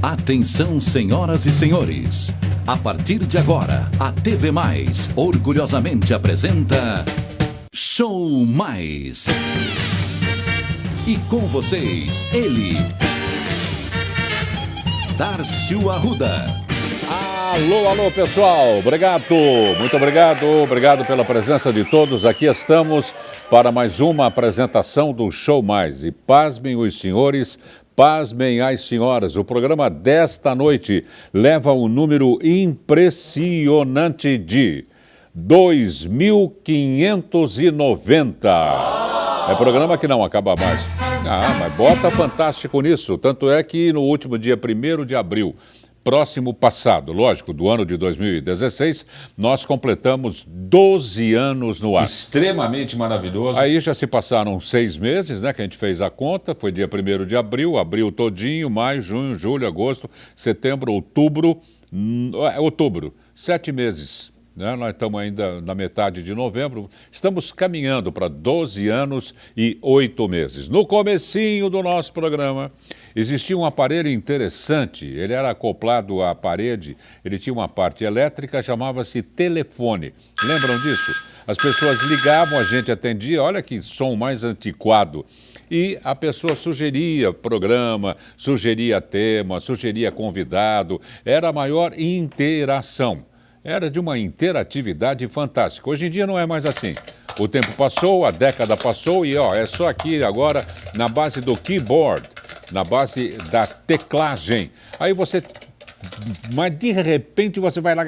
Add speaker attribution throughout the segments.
Speaker 1: Atenção, senhoras e senhores. A partir de agora, a TV Mais orgulhosamente apresenta Show Mais. E com vocês, ele, Darcio Arruda.
Speaker 2: Alô, pessoal. Muito obrigado pela presença de todos. Aqui estamos para mais uma apresentação do Show Mais. E pasmem os senhores, pasmem as senhoras. O programa desta noite leva um número impressionante de 2.590. É programa que não acaba mais. Mas bota fantástico nisso. Tanto é que no último dia 1º de abril, próximo passado, lógico, do ano de 2016, nós completamos 12 anos no ar. Extremamente maravilhoso. Aí já se passaram 6 meses, né, que a gente fez a conta, foi dia 1º de abril, abril todinho, maio, junho, julho, agosto, setembro, outubro, 7 meses. Né? Nós estamos ainda na metade de novembro, estamos caminhando para 12 anos e 8 meses. No comecinho do nosso programa, existia um aparelho interessante, ele era acoplado à parede, ele tinha uma parte elétrica, chamava-se telefone. Lembram disso? As pessoas ligavam, a gente atendia, olha que som mais antiquado. E a pessoa sugeria programa, sugeria tema, sugeria convidado, era a maior interação. Era de uma interatividade fantástica. Hoje em dia não é mais assim. O tempo passou, a década passou e é só aqui agora na base do keyboard, na base da teclagem. Aí você... Mas de repente você vai lá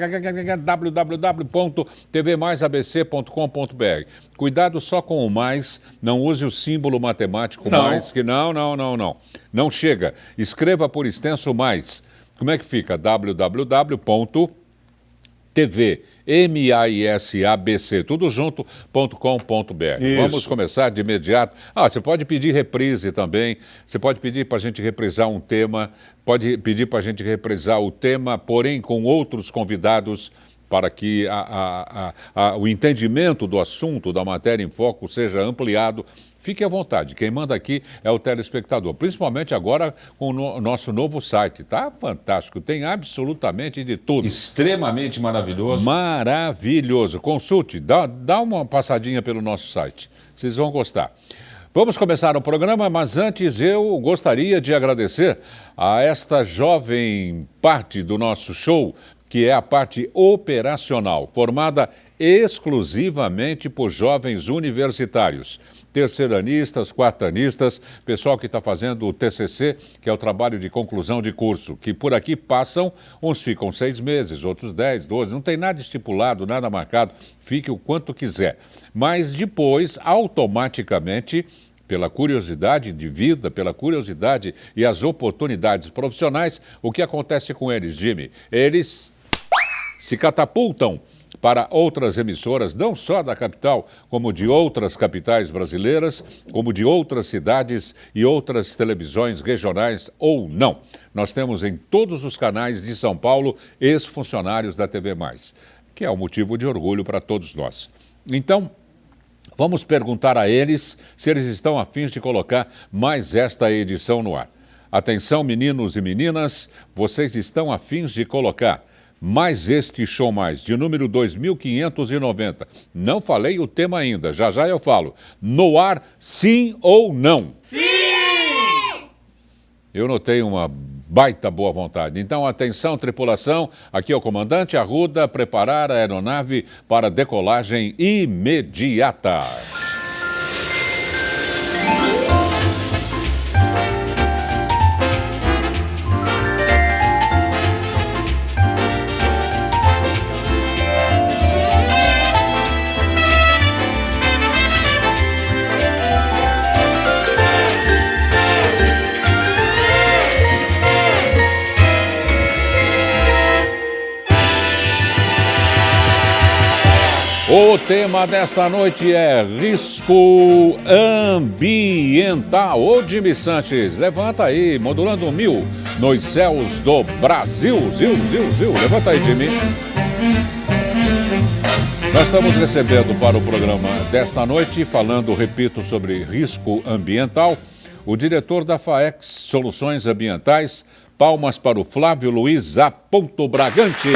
Speaker 2: www.tvmaisabc.com.br. Cuidado só com o mais, não use o símbolo matemático mais, que não. Não chega. Escreva por extenso mais. Como é que fica? www.tvmaisabc, tudo junto.com.br. Vamos começar de imediato. Você pode pedir reprise também, você pode pedir para a gente reprisar um tema, pode pedir para a gente reprisar o tema, porém com outros convidados, para que o entendimento do assunto, da matéria em foco, seja ampliado. Fique à vontade, quem manda aqui é o telespectador, principalmente agora com o nosso novo site. Tá fantástico, tem absolutamente de tudo. Extremamente maravilhoso. Maravilhoso. Consulte, dá uma passadinha pelo nosso site, vocês vão gostar. Vamos começar o programa, mas antes eu gostaria de agradecer a esta jovem parte do nosso show, que é a parte operacional, formada exclusivamente por jovens universitários, terceiranistas, quartanistas, pessoal que está fazendo o TCC, que é o trabalho de conclusão de curso, que por aqui passam, uns ficam 6 meses, outros 10, 12, não tem nada estipulado, nada marcado, fique o quanto quiser. Mas depois, automaticamente, pela curiosidade de vida, pela curiosidade e as oportunidades profissionais, o que acontece com eles, Jimmy? Eles se catapultam para outras emissoras, não só da capital, como de outras capitais brasileiras, como de outras cidades e outras televisões regionais ou não. Nós temos em todos os canais de São Paulo ex-funcionários da TV Mais, que é um motivo de orgulho para todos nós. Então, vamos perguntar a eles se eles estão afins de colocar mais esta edição no ar. Atenção, meninos e meninas, vocês estão afins de colocar mais este Show Mais, de número 2.590. Não falei o tema ainda, já eu falo. No ar, sim ou não? Sim! Eu notei uma baita boa vontade. Então, atenção, tripulação, aqui é o comandante Arruda, preparar a aeronave para decolagem imediata. O tema desta noite é risco ambiental. Ô Jimmy Sanches, levanta aí, modulando 1000 nos céus do Brasil. Zil. Levanta aí, Jimmy. Nós estamos recebendo para o programa desta noite, falando, repito, sobre risco ambiental, o diretor da FAEX Soluções Ambientais, Palmas para o Flávio Luiz Bragante.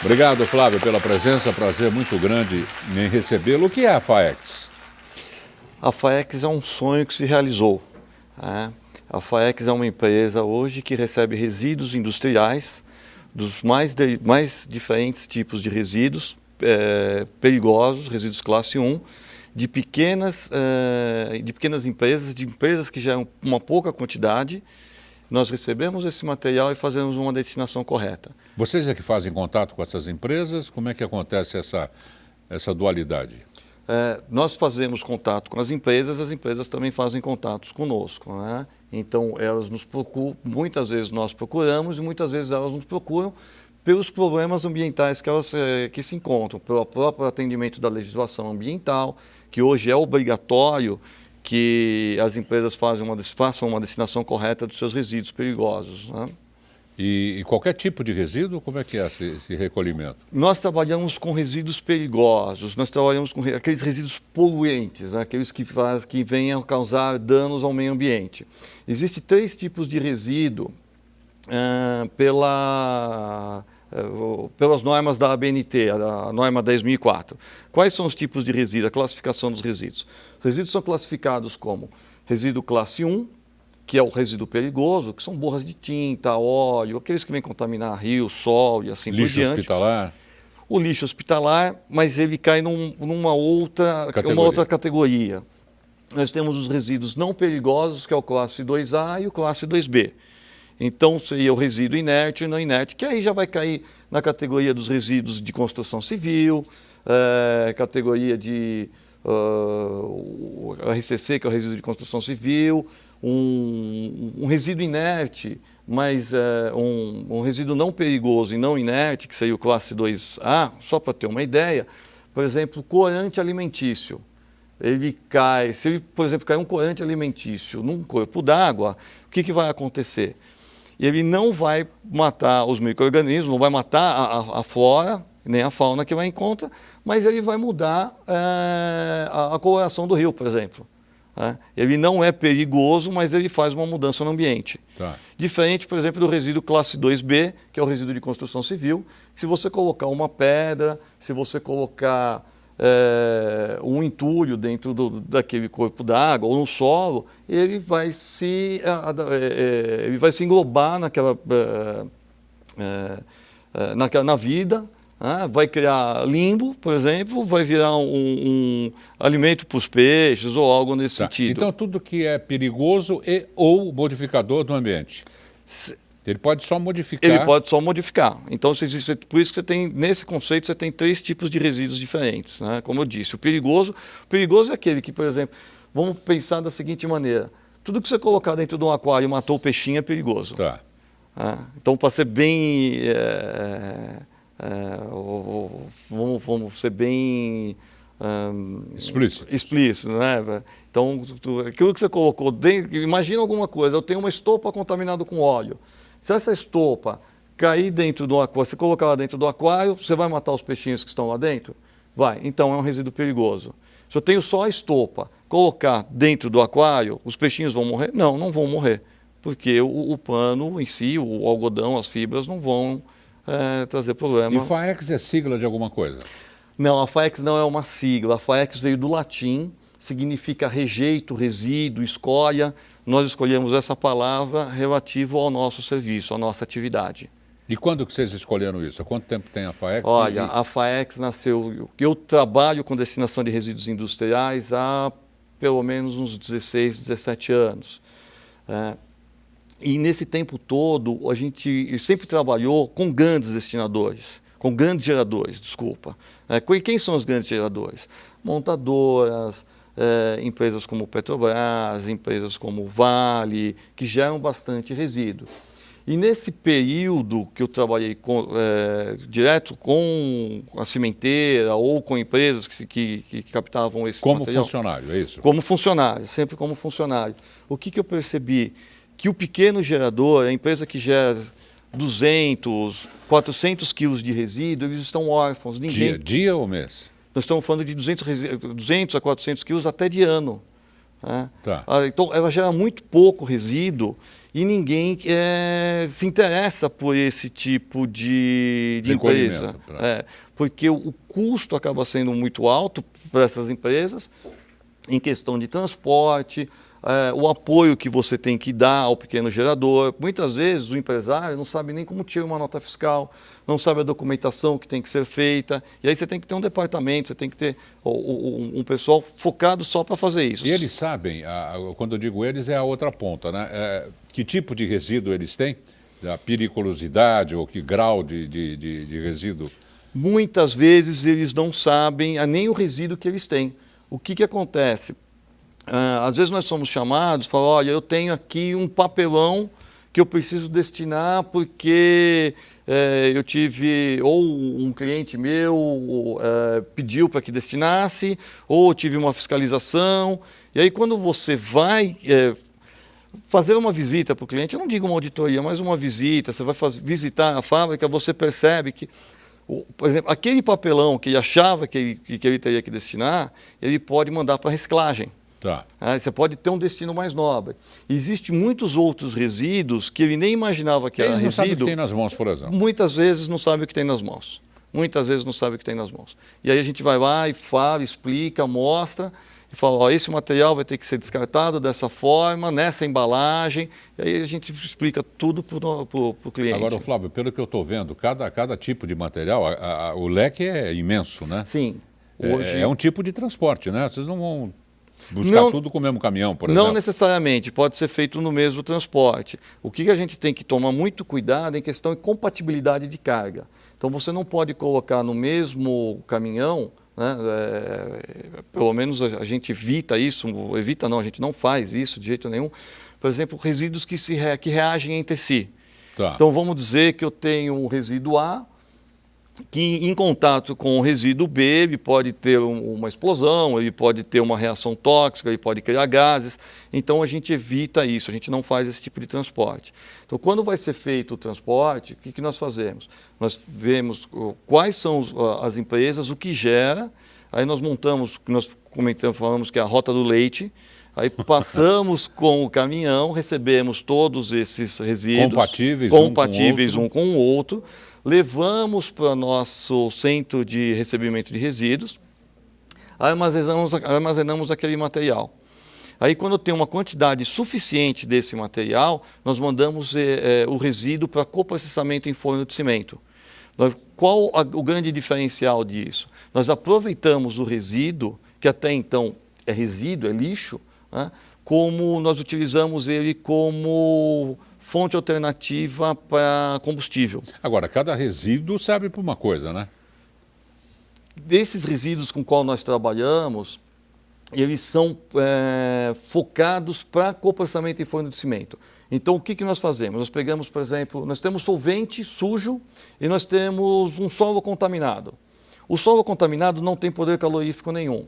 Speaker 2: Obrigado, Flávio, pela presença. Prazer muito grande em recebê-lo. O que é a FAEX?
Speaker 3: A FAEX é um sonho que se realizou, né? A FAEX é uma empresa hoje que recebe resíduos industriais dos mais diferentes tipos de resíduos perigosos, resíduos classe 1, de pequenas empresas, de empresas que geram uma pouca quantidade. Nós recebemos esse material e fazemos uma destinação correta.
Speaker 2: Vocês é que fazem contato com essas empresas? Como é que acontece essa dualidade?
Speaker 3: Nós fazemos contato com as empresas também fazem contatos conosco, né? Então, elas nos procuram, muitas vezes nós procuramos e muitas vezes elas nos procuram pelos problemas ambientais que se encontram, pelo próprio atendimento da legislação ambiental, que hoje é obrigatório que as empresas façam uma destinação correta dos seus resíduos perigosos, né?
Speaker 2: E qualquer tipo de resíduo, como é que é esse recolhimento?
Speaker 3: Nós trabalhamos com resíduos perigosos, nós trabalhamos com aqueles resíduos poluentes, né? Aqueles que venham causar danos ao meio ambiente. Existem 3 tipos de resíduo pelas normas da ABNT, a norma 10.004. Quais são os tipos de resíduo, a classificação dos resíduos? Os resíduos são classificados como resíduo classe 1, que é o resíduo perigoso, que são borras de tinta, óleo, aqueles que vêm contaminar rio, sol e assim por diante.
Speaker 2: Lixo hospitalar?
Speaker 3: O lixo hospitalar, mas ele cai numa outra categoria. Nós temos os resíduos não perigosos, que é o classe 2A e o classe 2B. Então, seria o resíduo inerte e não inerte, que aí já vai cair na categoria dos resíduos de construção civil, categoria de RCC, que é o resíduo de construção civil, um resíduo inerte, mas um resíduo não perigoso e não inerte, que seria o classe 2A, só para ter uma ideia, por exemplo, corante alimentício. Se ele, por exemplo, cair um corante alimentício num corpo d'água, o que vai acontecer? Ele não vai matar os micro-organismos, não vai matar a flora, nem a fauna que vai em conta, mas ele vai mudar a coloração do rio, por exemplo. Ele não é perigoso, mas ele faz uma mudança no ambiente.
Speaker 2: Tá.
Speaker 3: Diferente, por exemplo, do resíduo classe 2B, que é o resíduo de construção civil, que se você colocar uma pedra, se você colocar um entulho dentro daquele corpo d'água ou no solo, ele vai se englobar na vida, vai criar limbo, por exemplo, vai virar um alimento para os peixes ou algo nesse sentido.
Speaker 2: Então, tudo que é perigoso ou modificador do ambiente. Ele pode só modificar?
Speaker 3: Ele pode só modificar. Então, por isso que você tem, nesse conceito, você tem 3 tipos de resíduos diferentes, né? Como eu disse, o perigoso é aquele que, por exemplo, vamos pensar da seguinte maneira: tudo que você colocar dentro de um aquário e matou o peixinho é perigoso.
Speaker 2: Tá.
Speaker 3: Então, para ser bem... vamos ser bem... explícito, né? Então, aquilo que você colocou dentro, imagina alguma coisa, eu tenho uma estopa contaminada com óleo. Se essa estopa cair dentro do aquário, você colocar lá dentro do aquário, você vai matar os peixinhos que estão lá dentro? Vai, então é um resíduo perigoso. Se eu tenho só a estopa, colocar dentro do aquário, os peixinhos vão morrer? Não, não vão morrer, porque o pano em si, o algodão, as fibras não vão trazer problema.
Speaker 2: E FAEX é sigla de alguma coisa?
Speaker 3: Não, a FAEX não é uma sigla. A FAEX veio do latim, significa rejeito, resíduo, escória. Nós escolhemos essa palavra relativa ao nosso serviço, à nossa atividade.
Speaker 2: E quando que vocês escolheram isso? Há quanto tempo tem a FAEX?
Speaker 3: Olha, a FAEX nasceu... Eu trabalho com destinação de resíduos industriais há pelo menos uns 16, 17 anos. E nesse tempo todo, a gente sempre trabalhou com grandes destinadores, com grandes geradores, desculpa. E quem são os grandes geradores? Montadoras, empresas como Petrobras, empresas como Vale, que geram bastante resíduo. E nesse período que eu trabalhei direto com a cimenteira ou com empresas que captavam esse material.
Speaker 2: Como funcionário, é isso?
Speaker 3: Como funcionário, sempre como funcionário. O que eu percebi? Que o pequeno gerador, a empresa que gera 200, 400 quilos de resíduo, eles estão órfãos.
Speaker 2: Dia ou mês?
Speaker 3: Nós estamos falando de 200 a 400 quilos até de ano. né?
Speaker 2: Tá.
Speaker 3: Então, ela gera muito pouco resíduo e ninguém se interessa por esse tipo de empresa. Porque o custo acaba sendo muito alto para essas empresas, em questão de transporte, o apoio que você tem que dar ao pequeno gerador. Muitas vezes o empresário não sabe nem como tirar uma nota fiscal, não sabe a documentação que tem que ser feita, e aí você tem que ter um departamento, você tem que ter um pessoal focado só para fazer isso.
Speaker 2: E eles sabem, quando eu digo eles, é a outra ponta, né? Que tipo de resíduo eles têm? A periculosidade ou que grau de resíduo?
Speaker 3: Muitas vezes eles não sabem nem o resíduo que eles têm. O que acontece? Às vezes nós somos chamados, falam, olha, eu tenho aqui um papelão que eu preciso destinar porque eu tive, ou um cliente meu pediu para que destinasse, ou eu tive uma fiscalização. E aí quando você vai fazer uma visita para o cliente, eu não digo uma auditoria, mas uma visita, você vai visitar a fábrica, você percebe que, por exemplo, aquele papelão que ele achava que ele teria que destinar, ele pode mandar para reciclagem.
Speaker 2: Tá.
Speaker 3: Você pode ter um destino mais nobre. Existem muitos outros resíduos que ele nem imaginava que era resíduo.
Speaker 2: Eles não sabem o que tem nas mãos, por exemplo.
Speaker 3: Muitas vezes não sabe o que tem nas mãos. Muitas vezes não sabe o que tem nas mãos. E aí a gente vai lá e fala, explica, mostra, e fala, ó, esse material vai ter que ser descartado dessa forma, nessa embalagem. E aí a gente explica tudo para o cliente.
Speaker 2: Agora, Flávio, pelo que eu estou vendo, cada tipo de material, o leque é imenso, né?
Speaker 3: Sim. Hoje...
Speaker 2: É um tipo de transporte, né? Vocês não vão buscar tudo com o mesmo caminhão, por exemplo?
Speaker 3: Não necessariamente, pode ser feito no mesmo transporte. O que a gente tem que tomar muito cuidado é em questão de compatibilidade de carga. Então você não pode colocar no mesmo caminhão, né, pelo menos a gente evita isso, a gente não faz isso de jeito nenhum, por exemplo, resíduos que reagem entre si.
Speaker 2: Tá.
Speaker 3: Então vamos dizer que eu tenho um resíduo A, que em contato com o resíduo B, ele pode ter uma explosão, ele pode ter uma reação tóxica, ele pode criar gases. Então a gente evita isso, a gente não faz esse tipo de transporte. Então quando vai ser feito o transporte, o que nós fazemos? Nós vemos quais são as empresas, o que gera, aí nós montamos, nós falamos que é a rota do leite, aí passamos com o caminhão, recebemos todos esses resíduos compatíveis um com o outro, levamos para o nosso centro de recebimento de resíduos, armazenamos aquele material. Aí, quando tem uma quantidade suficiente desse material, nós mandamos o resíduo para coprocessamento em forno de cimento. Qual o grande diferencial disso? Nós aproveitamos o resíduo, que até então é resíduo, é lixo, né, como nós utilizamos ele como fonte alternativa para combustível.
Speaker 2: Agora, cada resíduo serve para uma coisa, né?
Speaker 3: Desses resíduos com qual nós trabalhamos, eles são focados para coprocessamento em forno de cimento. Então, o que nós fazemos? Nós pegamos, por exemplo, nós temos solvente sujo e nós temos um solo contaminado. O solo contaminado não tem poder calorífico nenhum.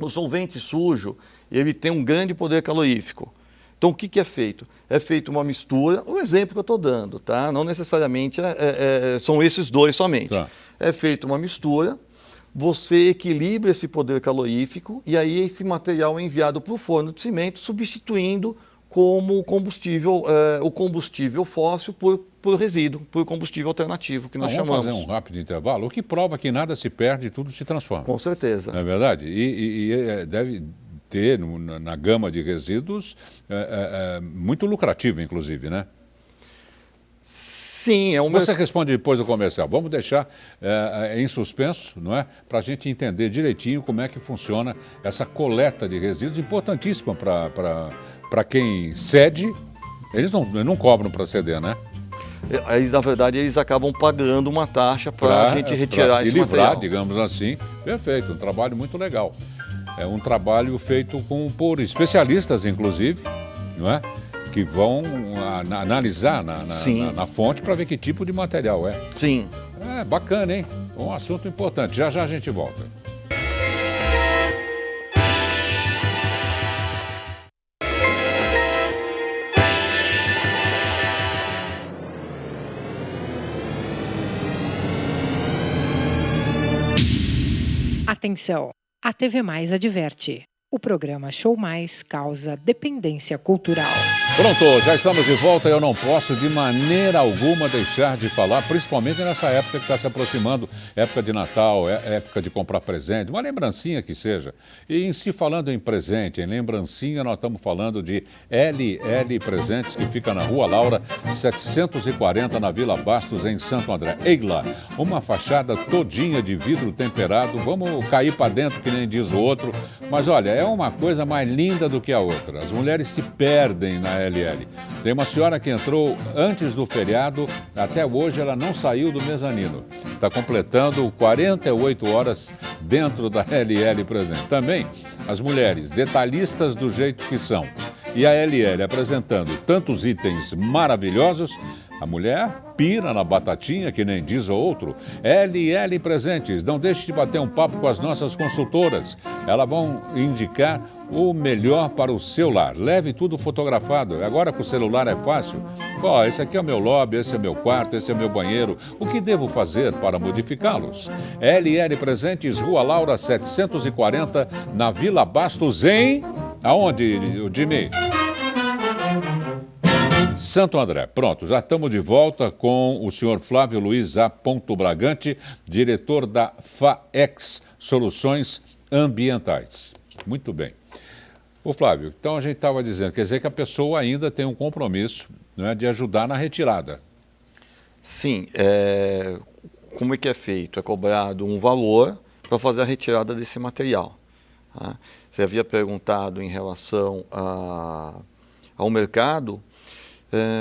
Speaker 3: O solvente sujo, ele tem um grande poder calorífico. Então, o que é feito? É feita uma mistura, o exemplo que eu estou dando, tá? Não necessariamente são esses dois somente.
Speaker 2: Tá.
Speaker 3: É feita uma mistura, você equilibra esse poder calorífico e aí esse material é enviado para o forno de cimento, substituindo como combustível, o combustível fóssil por resíduo, por combustível alternativo, que nós chamamos.
Speaker 2: Vamos fazer um rápido intervalo, o que prova que nada se perde e tudo se transforma.
Speaker 3: Com certeza.
Speaker 2: Não é verdade? E deve ter na gama de resíduos muito lucrativo, inclusive, né?
Speaker 3: Sim,
Speaker 2: Você responde depois do comercial. Vamos deixar em suspenso, não é? Para a gente entender direitinho como é que funciona essa coleta de resíduos, importantíssima para quem cede. Eles não cobram para ceder, né?
Speaker 3: Aí, na verdade, eles acabam pagando uma taxa para a gente retirar esse material.
Speaker 2: Digamos assim. Perfeito, um trabalho muito legal. É um trabalho feito por especialistas, inclusive, não é? Que vão analisar na fonte para ver que tipo de material é.
Speaker 3: Sim.
Speaker 2: É bacana, hein? Um assunto importante. Já já a gente volta.
Speaker 4: Atenção! A TV Mais adverte. O programa Show Mais causa dependência cultural.
Speaker 2: Pronto, já estamos de volta e eu não posso de maneira alguma deixar de falar, principalmente nessa época que está se aproximando, época de Natal, época de comprar presente, uma lembrancinha que seja. E em si falando em presente, em lembrancinha, nós estamos falando de LL Presentes, que fica na Rua Laura, 740, na Vila Bastos, em Santo André. Eila, uma fachada todinha de vidro temperado, vamos cair para dentro, que nem diz o outro, mas olha, é uma coisa mais linda do que a outra. As mulheres se perdem na LL. Tem uma senhora que entrou antes do feriado, até hoje ela não saiu do mezanino. Está completando 48 horas dentro da LL Presente. Também as mulheres, detalhistas do jeito que são. E a LL apresentando tantos itens maravilhosos, a mulher pira na batatinha, que nem diz o outro. LL Presentes, não deixe de bater um papo com as nossas consultoras. Elas vão indicar o melhor para o seu lar. Leve tudo fotografado. Agora com o celular é fácil. Esse aqui é o meu lobby, esse é o meu quarto, esse é o meu banheiro. O que devo fazer para modificá-los? LL Presentes, Rua Laura 740, na Vila Bastos, em... Aonde, Jimmy? Santo André. Pronto, já estamos de volta com o senhor Flávio Luiz A. Bragante, diretor da FAEX Soluções Ambientais. Muito bem. Ô Flávio, então a gente estava dizendo, quer dizer que a pessoa ainda tem um compromisso, não é, de ajudar na retirada.
Speaker 3: Sim, como é que é feito? É cobrado um valor para fazer a retirada desse material. Tá? Você havia perguntado em relação ao mercado,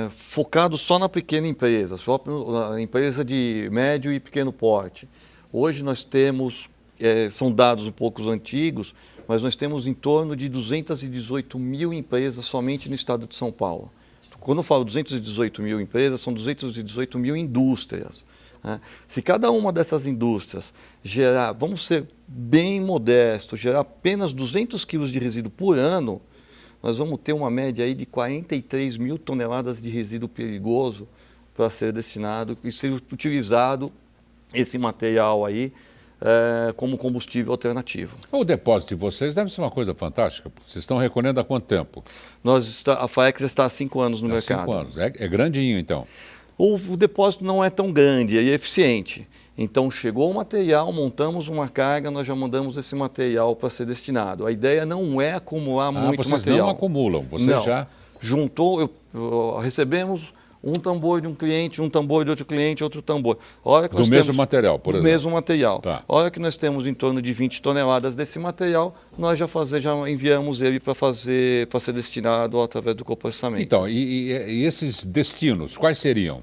Speaker 3: focado só na pequena empresa, só na empresa de médio e pequeno porte. Hoje nós temos, são dados um pouco antigos, mas nós temos em torno de 218 mil empresas somente no estado de São Paulo. Quando eu falo 218 mil empresas, são 218 mil indústrias. Né? Se cada uma dessas indústrias gerar, vamos ser bem modestos, gerar apenas 200 quilos de resíduo por ano, nós vamos ter uma média aí de 43 mil toneladas de resíduo perigoso para ser destinado e ser utilizado esse material aí como combustível alternativo.
Speaker 2: O depósito de vocês deve ser uma coisa fantástica. Vocês estão recolhendo há quanto tempo?
Speaker 3: A FAEX está há 5 anos no mercado.
Speaker 2: 5 anos. É grandinho, então.
Speaker 3: O depósito não é tão grande, é eficiente. Então, chegou o material, montamos uma carga, nós já mandamos esse material para ser destinado. A ideia não é acumular muito
Speaker 2: vocês
Speaker 3: material.
Speaker 2: Vocês não acumulam, vocês
Speaker 3: não.
Speaker 2: já...
Speaker 3: Juntou, recebemos um tambor de um cliente, um tambor de outro cliente, outro tambor.
Speaker 2: Do mesmo material, por exemplo?
Speaker 3: Do mesmo material.
Speaker 2: Tá.
Speaker 3: A hora que nós temos em torno de 20 toneladas desse material, nós já enviamos ele para ser destinado através do coprocessamento.
Speaker 2: Então, e esses destinos, quais seriam?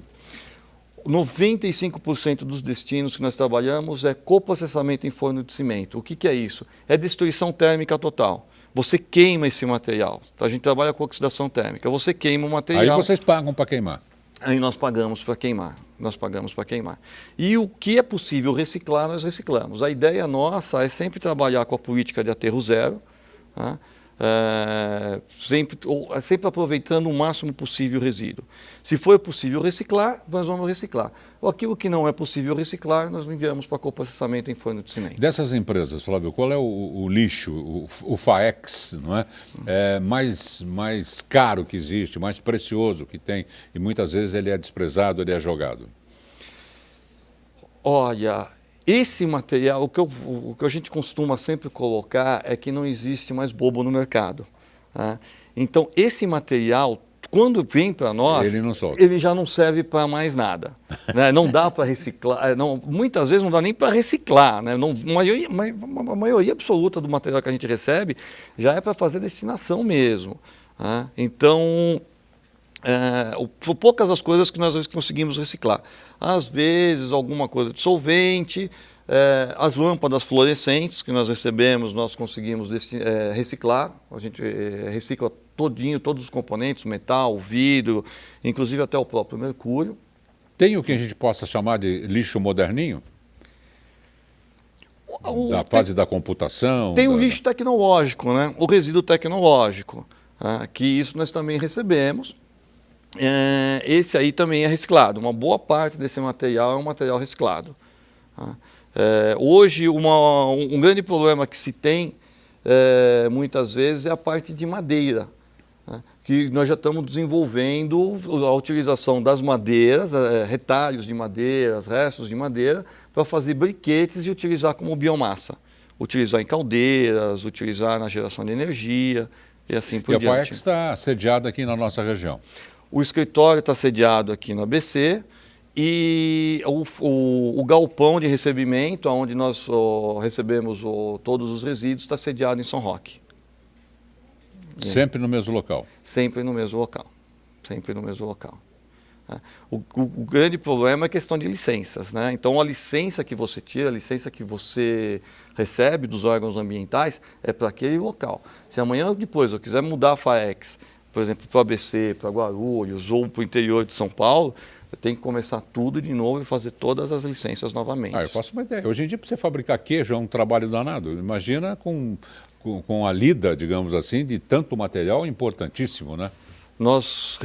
Speaker 3: 95% dos destinos que nós trabalhamos é coprocessamento em forno de cimento. O que é isso? É destruição térmica total. Você queima esse material. A gente trabalha com oxidação térmica. Você queima o material.
Speaker 2: Aí vocês pagam para queimar.
Speaker 3: Aí nós pagamos para queimar. E o que é possível reciclar, nós reciclamos. A ideia nossa é sempre trabalhar com a política de aterro zero, tá? Sempre aproveitando o máximo possível o resíduo. Se for possível reciclar, nós vamos reciclar. Aquilo que não é possível reciclar, nós enviamos para coprocessamento em forno de cimento.
Speaker 2: Dessas empresas, Flávio, qual é o lixo, o FAEX, não é? Mais caro que existe, mais precioso que tem, e muitas vezes ele é desprezado, ele é jogado?
Speaker 3: Olha, esse material, o que a gente costuma sempre colocar é que não existe mais bobo no mercado. Tá? Então, esse material, quando vem para nós, ele já não serve para mais nada. Né? Não dá para reciclar, muitas vezes não dá nem para reciclar. Né? A maioria absoluta do material que a gente recebe já é para fazer destinação mesmo. Tá? Então, são poucas as coisas que nós às vezes conseguimos reciclar. Às vezes, alguma coisa de solvente, as lâmpadas fluorescentes que nós recebemos, nós conseguimos reciclar. A gente recicla todos os componentes, metal, vidro, inclusive até o próprio mercúrio.
Speaker 2: Tem o que a gente possa chamar de lixo moderninho? Da fase da computação?
Speaker 3: Tem o lixo tecnológico, né? O resíduo tecnológico, que isso nós também recebemos. Esse aí também é reciclado. Uma boa parte desse material é um material reciclado. Hoje, um grande problema que se tem muitas vezes, é a parte de madeira, né? Que nós já estamos desenvolvendo a utilização das madeiras, retalhos de madeiras, restos de madeira, para fazer briquetes e utilizar como biomassa. Utilizar em caldeiras, utilizar na geração de energia e assim por diante.
Speaker 2: E a FAEX está sediada aqui na nossa região?
Speaker 3: O escritório está sediado aqui no ABC e o galpão de recebimento, onde nós recebemos todos os resíduos, está sediado em São Roque.
Speaker 2: Sempre no mesmo local?
Speaker 3: Sempre no mesmo local. Sempre no mesmo local. O grande problema é a questão de licenças, né? Então, a licença que você tira, a licença que você recebe dos órgãos ambientais é para aquele local. Se amanhã ou depois eu quiser mudar a FAEX, por exemplo, para o ABC, para Guarulhos ou para o interior de São Paulo, eu tenho que começar tudo de novo e fazer todas as licenças novamente.
Speaker 2: Eu faço uma ideia. Hoje em dia, para você fabricar queijo é um trabalho danado. Imagina com a lida, digamos assim, de tanto material importantíssimo, né?
Speaker 3: Nós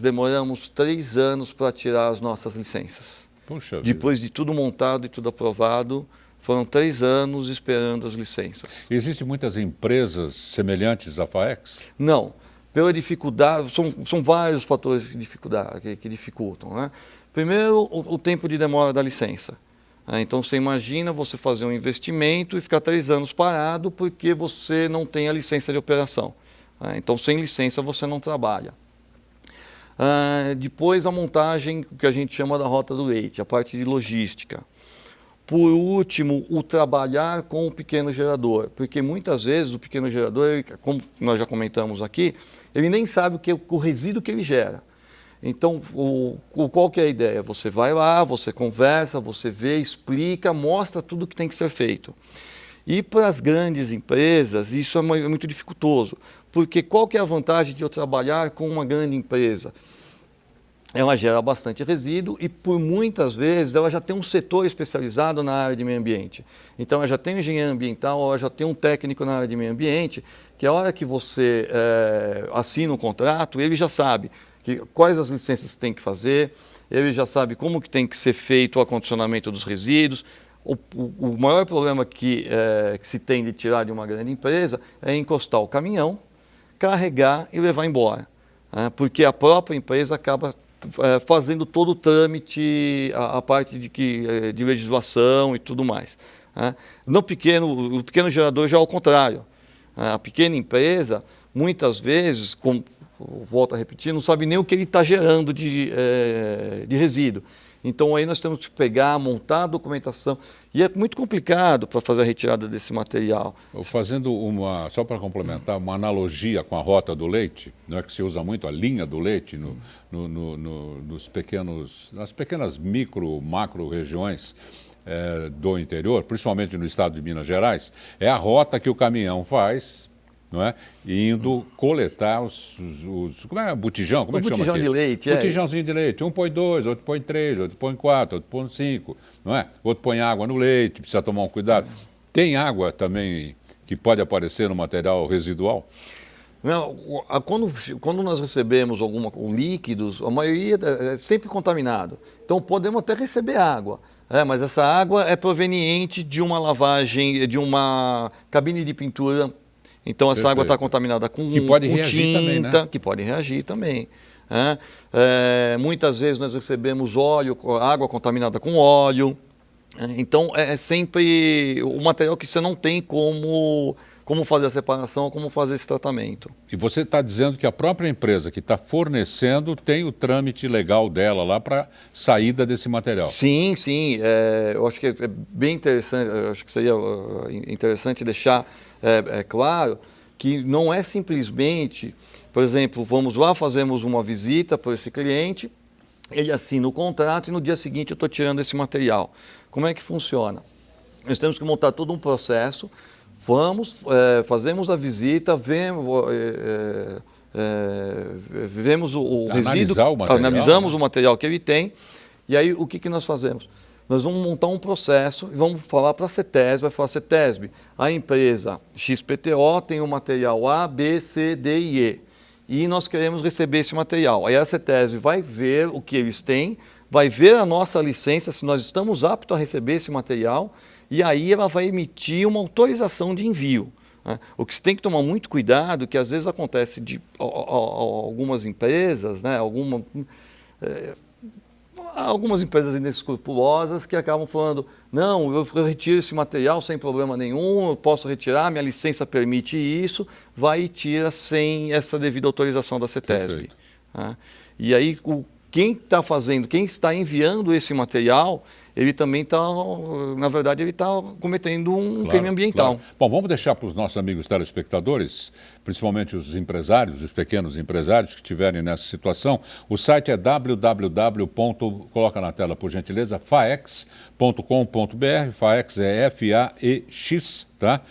Speaker 3: demoramos 3 anos para tirar as nossas licenças.
Speaker 2: Puxa vida.
Speaker 3: Depois de tudo montado e tudo aprovado, foram 3 anos esperando as licenças.
Speaker 2: Existem muitas empresas semelhantes à FAEX?
Speaker 3: Não. Pela dificuldade, são vários fatores que dificultam, né? Primeiro, o tempo de demora da licença. Então, você imagina você fazer um investimento e ficar 3 anos parado porque você não tem a licença de operação. Então, sem licença, você não trabalha. Depois, a montagem, que a gente chama da rota do leite, a parte de logística. Por último, o trabalhar com o pequeno gerador, porque muitas vezes o pequeno gerador, como nós já comentamos aqui, ele nem sabe o resíduo que ele gera. Então, qual que é a ideia? Você vai lá, você conversa, você vê, explica, mostra tudo que tem que ser feito. E para as grandes empresas, isso é muito dificultoso, porque qual que é a vantagem de eu trabalhar com uma grande empresa? Ela gera bastante resíduo e, por muitas vezes, ela já tem um setor especializado na área de meio ambiente. Então, ela já tem um engenheiro ambiental, ela já tem um técnico na área de meio ambiente, que a hora que você assina um contrato, ele já sabe quais as licenças tem que fazer, ele já sabe como que tem que ser feito o acondicionamento dos resíduos. O maior problema que se tem de tirar de uma grande empresa é encostar o caminhão, carregar e levar embora, porque a própria empresa acaba fazendo todo o trâmite, a parte de legislação e tudo mais. O pequeno gerador já é ao contrário. A pequena empresa, muitas vezes, volto a repetir, não sabe nem o que ele está gerando de resíduo. Então, aí nós temos que pegar, montar a documentação. E é muito complicado para fazer a retirada desse material.
Speaker 2: Fazendo só para complementar, uma analogia com a rota do leite, não é que se usa muito a linha do leite nas pequenas macro regiões do interior, principalmente no estado de Minas Gerais, é a rota que o caminhão faz, não é? Indo coletar como é? Botijão? Como é que chama
Speaker 3: botijão
Speaker 2: aqui?
Speaker 3: de leite.
Speaker 2: Botijãozinho de leite. Um põe 2, outro põe 3, outro põe 4, outro põe 5, não é? Outro põe água no leite, precisa tomar um cuidado. Tem água também que pode aparecer no material residual?
Speaker 3: Não, quando nós recebemos líquidos, a maioria é sempre contaminado. Então, podemos até receber água. Mas essa água é proveniente de uma lavagem, de uma cabine de pintura. Então, essa água está contaminada com tinta, também, né? Que pode reagir também. Muitas vezes nós recebemos água contaminada com óleo. Então, é sempre o material que você não tem como fazer a separação, como fazer esse tratamento.
Speaker 2: E você está dizendo que a própria empresa que está fornecendo tem o trâmite legal dela lá para saída desse material?
Speaker 3: Sim. Eu acho que é bem interessante, acho que seria interessante deixar claro que não é simplesmente, por exemplo, vamos lá, fazemos uma visita para esse cliente, ele assina o contrato e no dia seguinte eu estou tirando esse material. Como é que funciona? Nós temos que montar todo um processo. Fazemos a visita, vemos o resíduo, analisamos o material que ele tem, e aí o que nós fazemos? Nós vamos montar um processo e vamos falar para a CETESB, vai falar: CETESB, a empresa XPTO tem o material A, B, C, D e E, e nós queremos receber esse material. Aí a CETESB vai ver o que eles têm, vai ver a nossa licença, se nós estamos aptos a receber esse material, e aí ela vai emitir uma autorização de envio. Né? O que se tem que tomar muito cuidado, que às vezes acontece de algumas empresas, né? Algumas empresas inescrupulosas que acabam falando, não, eu retiro esse material sem problema nenhum, eu posso retirar, minha licença permite isso, vai e tira sem essa devida autorização da CETESB. Né? E aí, quem está enviando esse material, ele também está, na verdade, ele está cometendo um crime ambiental.
Speaker 2: Claro. Bom, vamos deixar para os nossos amigos telespectadores, principalmente os empresários, os pequenos empresários que estiverem nessa situação. O site é coloca na tela, por gentileza, faex.com.br, Faex é F-A-E-X, tá?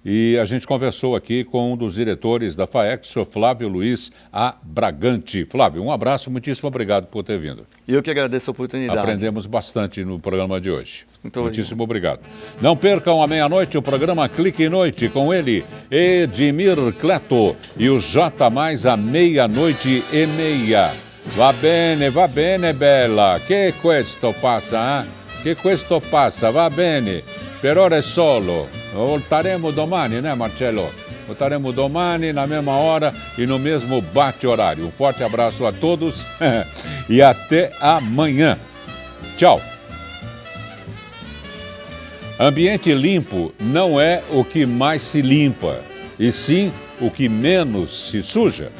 Speaker 2: E a gente conversou aqui com um dos diretores da Faex, o Flávio Luiz Abragante. Flávio, um abraço, muitíssimo obrigado por ter vindo.
Speaker 3: Eu que agradeço a oportunidade.
Speaker 2: Aprendemos bastante no programa de hoje.
Speaker 3: Muitíssimo
Speaker 2: obrigado. Não percam à meia-noite o programa Clique Noite com ele, Edmir Cleto, e o J Mais à meia-noite e meia. Va bene, bella. Che questo passa, Che questo passa, va bene. Per ora è solo. Voltaremo domani, né, Marcelo? Voltaremo domani na mesma hora e no mesmo bate-horário. Um forte abraço a todos e até amanhã. Tchau. Ambiente limpo não é o que mais se limpa, e sim o que menos se suja.